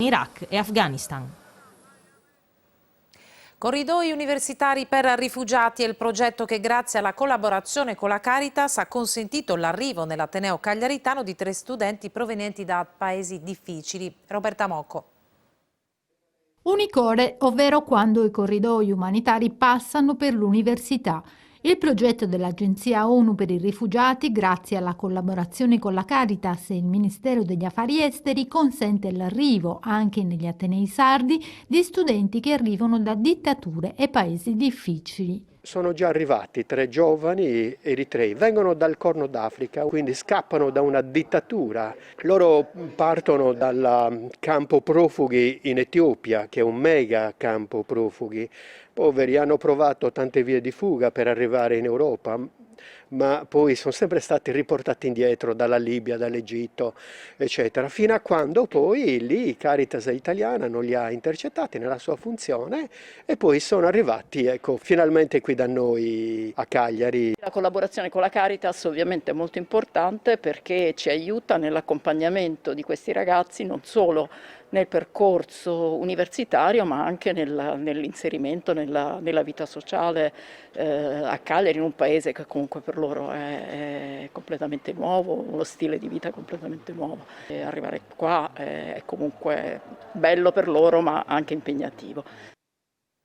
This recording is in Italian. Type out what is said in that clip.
Iraq e Afghanistan. Corridoi universitari per rifugiati è il progetto che grazie alla collaborazione con la Caritas ha consentito l'arrivo nell'Ateneo Cagliaritano di 3 studenti provenienti da paesi difficili. Roberta Mocco. Unicore, ovvero quando i corridoi umanitari passano per l'università. Il progetto dell'Agenzia ONU per i rifugiati, grazie alla collaborazione con la Caritas e il Ministero degli Affari Esteri, consente l'arrivo, anche negli atenei sardi, di studenti che arrivano da dittature e paesi difficili. Sono già arrivati 3 giovani eritrei, vengono dal Corno d'Africa, quindi scappano da una dittatura. Loro partono dal campo profughi in Etiopia, che è un mega campo profughi. Poveri, hanno provato tante vie di fuga per arrivare in Europa, ma poi sono sempre stati riportati indietro dalla Libia, dall'Egitto, eccetera, fino a quando poi lì Caritas italiana non li ha intercettati nella sua funzione e poi sono arrivati, ecco, finalmente qui da noi a Cagliari. La collaborazione con la Caritas ovviamente è molto importante perché ci aiuta nell'accompagnamento di questi ragazzi non solo nel percorso universitario ma anche nell'inserimento nella vita sociale a Cagliari, in un paese che comunque per loro è completamente nuovo, uno stile di vita completamente nuovo. E arrivare qua è comunque bello per loro ma anche impegnativo.